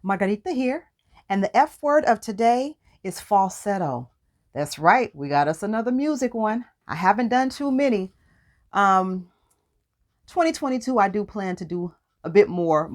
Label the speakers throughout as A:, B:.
A: Margarita here, and the F word of today is falsetto. That's right, we got us another music one. I haven't done too many. Um, 2022, I do plan to do a bit more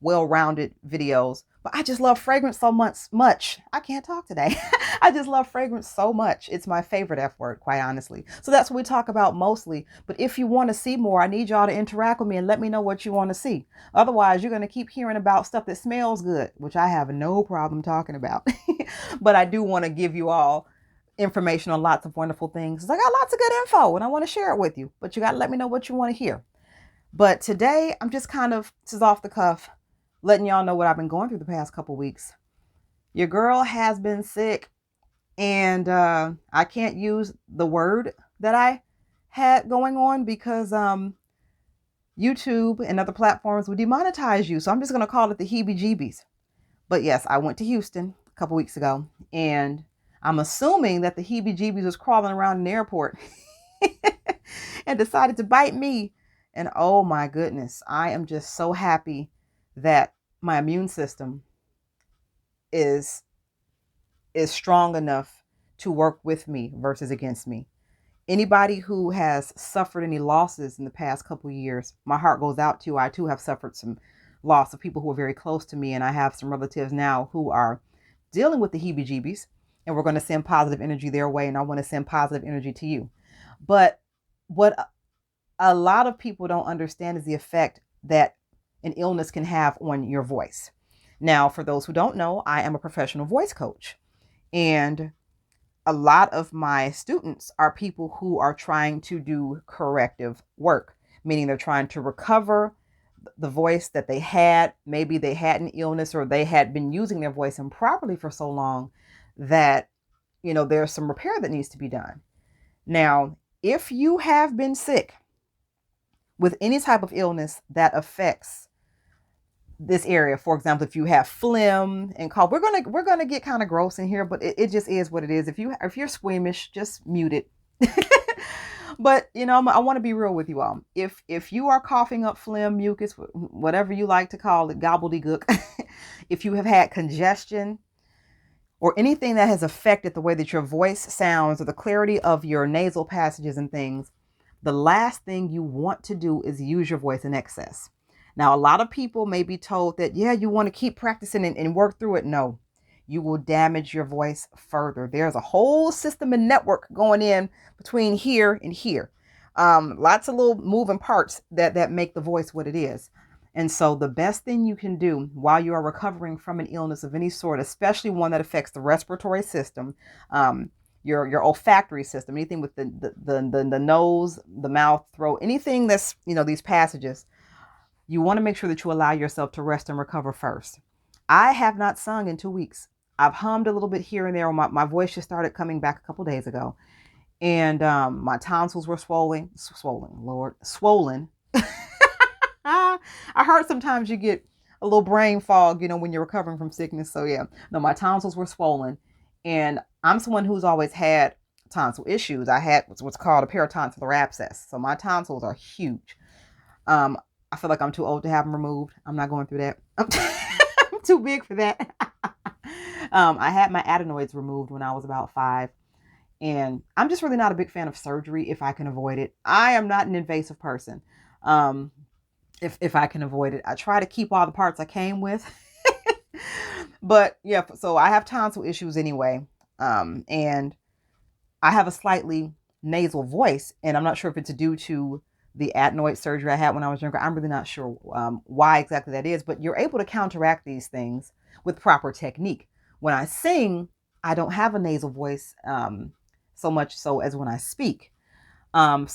A: well-rounded videos. But I just love fragrance so much. I can't talk today. I just love fragrance so much. It's my favorite F word, quite honestly. So that's what we talk about mostly. But if you want to see more, I need y'all to interact with me and let me know what you want to see. Otherwise, you're going to keep hearing about stuff that smells good, which I have no problem talking about. But I do want to give you all information on lots of wonderful things. I got lots of good info and I want to share it with you, but you got to let me know what you want to hear. But today I'm just this is off the cuff, letting y'all know what I've been going through the past couple weeks. Your girl has been sick, and I can't use the word that I had going on because YouTube and other platforms would demonetize you. So I'm just going to call it the heebie-jeebies. But yes, I went to Houston a couple weeks ago, and I'm assuming that the heebie-jeebies was crawling around in the airport and decided to bite me. And oh my goodness, I am just so happy that my immune system is strong enough to work with me versus against me. Anybody who has suffered any losses in the past couple of years, my heart goes out to. I too have suffered some loss of people who are very close to me, and I have some relatives now who are dealing with the heebie-jeebies, and we're going to send positive energy their way, and I want to send positive energy to you. But what a lot of people don't understand is the effect that an illness can have on your voice. Now, for those who don't know, I am a professional voice coach, and a lot of my students are people who are trying to do corrective work, meaning they're trying to recover the voice that they had. Maybe they had an illness or they had been using their voice improperly for so long that, there's some repair that needs to be done. Now, if you have been sick with any type of illness that affects this area, for example, if you have phlegm and cough, we're gonna get kind of gross in here, but it just is what it is. If you're squeamish, just mute it. But I want to be real with you all. If you are coughing up phlegm, mucus, whatever you like to call it, gobbledygook, if you have had congestion or anything that has affected the way that your voice sounds or the clarity of your nasal passages and things, the last thing you want to do is use your voice in excess. Now, a lot of people may be told that, yeah, you want to keep practicing and work through it. No, you will damage your voice further. There's a whole system and network going in between here and here. Lots of little moving parts that make the voice what it is. And so the best thing you can do while you are recovering from an illness of any sort, especially one that affects the respiratory system, your olfactory system, anything with the nose, the mouth, throat, anything that's, these passages, you want to make sure that you allow yourself to rest and recover first. I have not sung in 2 weeks. I've hummed a little bit here and there. My voice just started coming back a couple days ago. And my tonsils were swollen. I heard sometimes you get a little brain fog, when you're recovering from sickness. So yeah, no, my tonsils were swollen. And I'm someone who's always had tonsil issues. I had what's called a peritonsillar abscess. So my tonsils are huge. I feel like I'm too old to have them removed. I'm not going through that. I'm too big for that. I had my adenoids removed when I was about 5. And I'm just really not a big fan of surgery if I can avoid it. I am not an invasive person. If I can avoid it, I try to keep all the parts I came with. But yeah, so I have tonsil issues anyway. And I have a slightly nasal voice, and I'm not sure if it's due to the adenoid surgery I had when I was younger. I'm really not sure why exactly that is, but you're able to counteract these things with proper technique. When I sing, I don't have a nasal voice so much so as when I speak.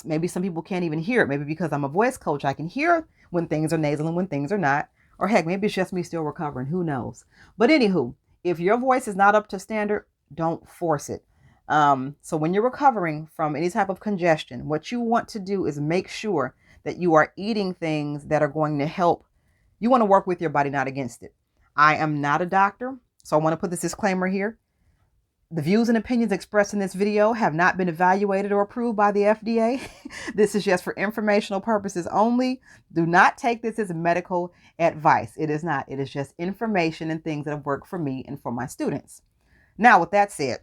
A: Maybe some people can't even hear it. Maybe because I'm a voice coach, I can hear when things are nasal and when things are not. Or heck, maybe it's just me still recovering. Who knows? But anywho, if your voice is not up to standard, don't force it. So when you're recovering from any type of congestion, what you want to do is make sure that you are eating things that are going to help. You want to work with your body, not against it. I am not a doctor, so I want to put this disclaimer here. The views and opinions expressed in this video have not been evaluated or approved by the FDA. This is just for informational purposes only. Do not take this as medical advice. It is not. It is just information and things that have worked for me and for my students. Now, with that said,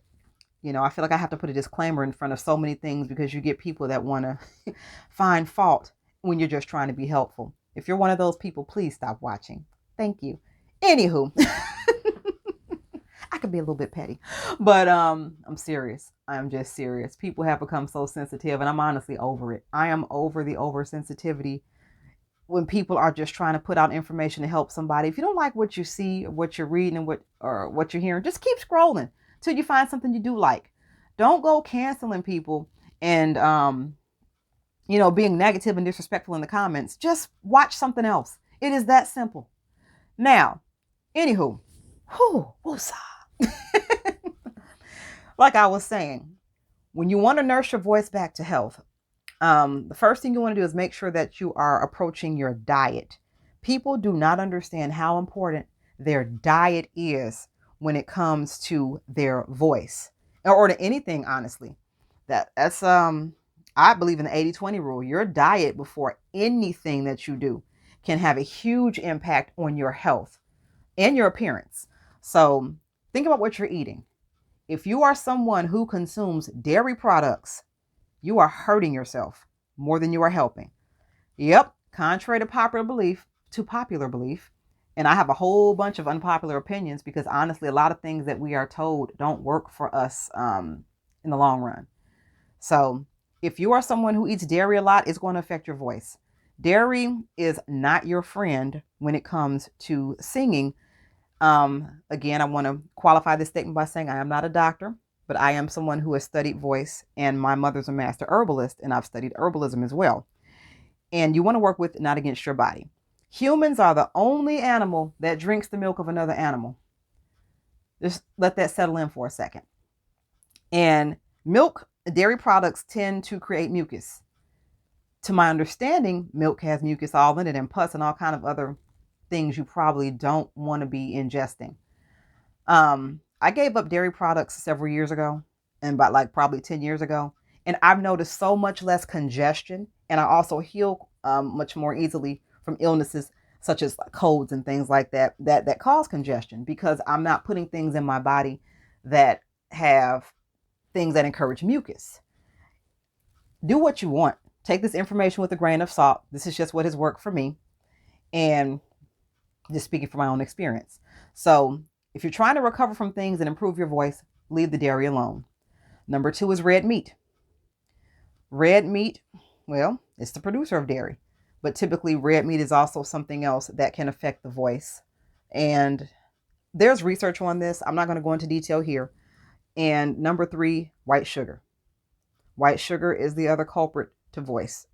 A: I feel like I have to put a disclaimer in front of so many things because you get people that want to find fault when you're just trying to be helpful. If you're one of those people, please stop watching. Thank you. Anywho. I could be a little bit petty, but I'm serious. I'm just serious. People have become so sensitive, and I'm honestly over it. I am over the oversensitivity when people are just trying to put out information to help somebody. If you don't like what you see, or what you're reading, and what you're hearing, just keep scrolling till you find something you do like. Don't go canceling people and being negative and disrespectful in the comments. Just watch something else. It is that simple. Now, anywho, woosah. Like I was saying, when you want to nurse your voice back to health, the first thing you want to do is make sure that you are approaching your diet. People do not understand how important their diet is when it comes to their voice or to anything, honestly. That's I believe in the 80-20 rule. Your diet before anything that you do can have a huge impact on your health and your appearance. So think about what you're eating. If you are someone who consumes dairy products, you are hurting yourself more than you are helping. Yep, contrary to popular belief, and I have a whole bunch of unpopular opinions because honestly, a lot of things that we are told don't work for us in the long run. So if you are someone who eats dairy a lot, it's going to affect your voice. Dairy is not your friend when it comes to singing. Again, I want to qualify this statement by saying I am not a doctor, but I am someone who has studied voice, and my mother's a master herbalist, and I've studied herbalism as well. And you want to work with, not against your body. Humans are the only animal that drinks the milk of another animal. Just let that settle in for a second. And dairy products tend to create mucus. To my understanding, milk has mucus all in it and pus and all kind of other things you probably don't want to be ingesting. I gave up dairy products several years ago, and about probably 10 years ago, and I've noticed so much less congestion, and I also heal much more easily from illnesses such as colds and things like that cause congestion, because I'm not putting things in my body that have things that encourage mucus. Do what you want. Take this information with a grain of salt. This is just what has worked for me, and just speaking from my own experience. So if you're trying to recover from things and improve your voice, leave the dairy alone. Number 2 is red meat. Red meat, well, it's the producer of dairy, but typically red meat is also something else that can affect the voice. And there's research on this. I'm not going to go into detail here. And number 3, white sugar. White sugar is the other culprit to voice.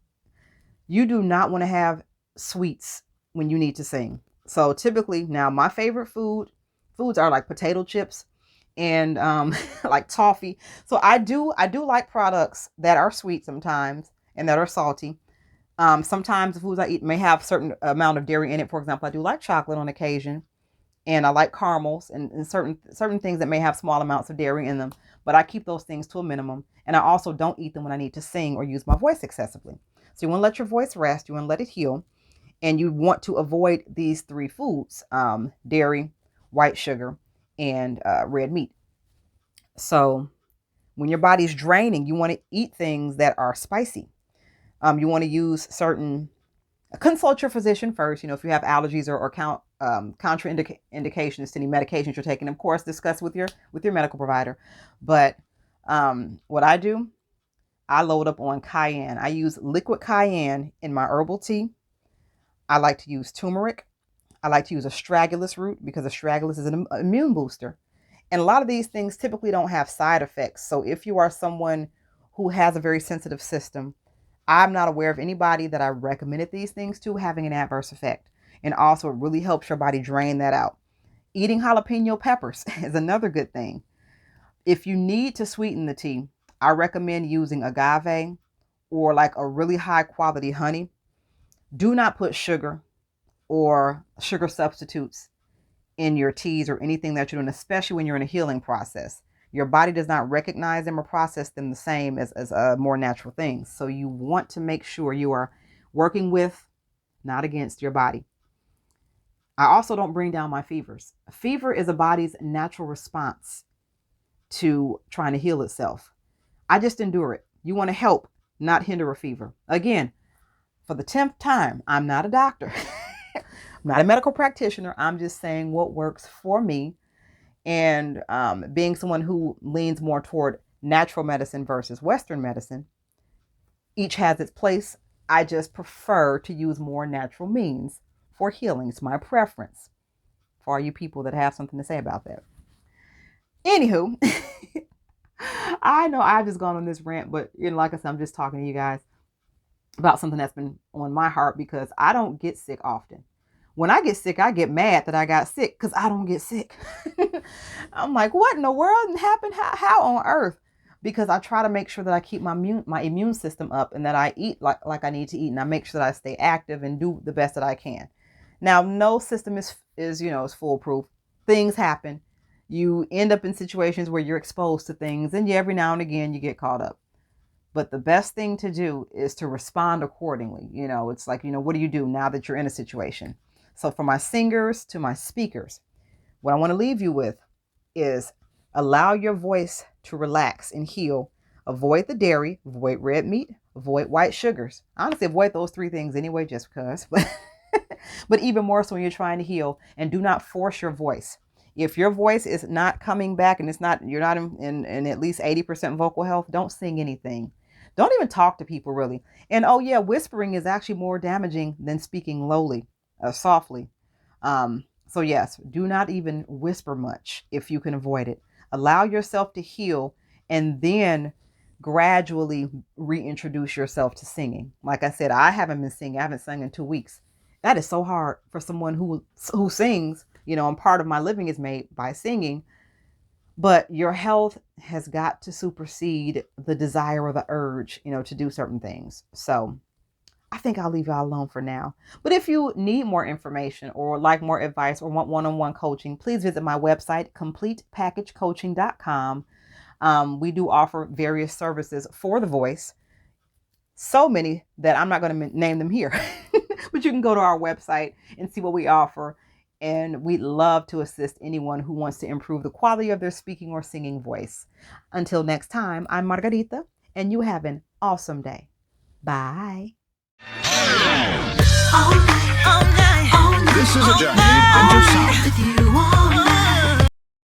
A: You do not want to have sweets when you need to sing. So typically, now my favorite foods are like potato chips and like toffee. So I do like products that are sweet sometimes and that are salty. Sometimes the foods I eat may have a certain amount of dairy in it. For example, I do like chocolate on occasion, and I like caramels and certain things that may have small amounts of dairy in them. But I keep those things to a minimum, and I also don't eat them when I need to sing or use my voice excessively. So you want to let your voice rest. You want to let it heal. And you want to avoid these 3 foods, dairy, white sugar, and red meat. So when your body's draining, you want to eat things that are spicy. You want to use consult your physician first. If you have allergies or contraindications to any medications you're taking, of course, discuss with your medical provider. But what I do, I load up on cayenne. I use liquid cayenne in my herbal tea. I like to use turmeric. I like to use astragalus root because astragalus is an immune booster. And a lot of these things typically don't have side effects. So if you are someone who has a very sensitive system, I'm not aware of anybody that I recommended these things to having an adverse effect. And also it really helps your body drain that out. Eating jalapeno peppers is another good thing. If you need to sweeten the tea, I recommend using agave or like a really high quality honey. Do not put sugar or sugar substitutes in your teas or anything that you're doing, especially when you're in a healing process. Your body does not recognize them or process them the same as more natural things. So you want to make sure you are working with, not against, your body. I also don't bring down my fevers. Fever is a body's natural response to trying to heal itself. I just endure it. You want to help, not hinder a fever. Again, for the 10th time, I'm not a doctor. I'm not a medical practitioner. I'm just saying what works for me. And being someone who leans more toward natural medicine versus Western medicine, each has its place. I just prefer to use more natural means for healing. It's my preference. For all you people that have something to say about that. Anywho, I know I've just gone on this rant, but like I said, I'm just talking to you guys about something that's been on my heart because I don't get sick often. When I get sick, I get mad that I got sick because I don't get sick. I'm like, what in the world happened? How on earth? Because I try to make sure that I keep my immune system up and that I eat like I need to eat, and I make sure that I stay active and do the best that I can. Now, no system is foolproof. Things happen. You end up in situations where you're exposed to things, and every now and again you get caught up. But the best thing to do is to respond accordingly. It's like, what do you do now that you're in a situation? So for my singers to my speakers, what I want to leave you with is allow your voice to relax and heal. Avoid the dairy, avoid red meat, avoid white sugars. Honestly, avoid those 3 things anyway, just because. But even more so when you're trying to heal, and do not force your voice. If your voice is not coming back and you're not in at least 80% vocal health, don't sing anything. Don't even talk to people really. And whispering is actually more damaging than speaking lowly or softly. So yes, do not even whisper much if you can avoid it. Allow yourself to heal and then gradually reintroduce yourself to singing. Like I said, I haven't been singing. I haven't sung in 2 weeks. That is so hard for someone who sings, and part of my living is made by singing. But your health has got to supersede the desire or the urge, to do certain things. So I think I'll leave y'all alone for now. But if you need more information or like more advice or want one-on-one coaching, please visit my website, completepackagecoaching.com. We do offer various services for the voice. So many that I'm not going to name them here. But you can go to our website and see what we offer. And we'd love to assist anyone who wants to improve the quality of their speaking or singing voice. Until next time, I'm Margarita, and you have an awesome day. Bye.
B: All night, all night, all night. This is a journey into sound.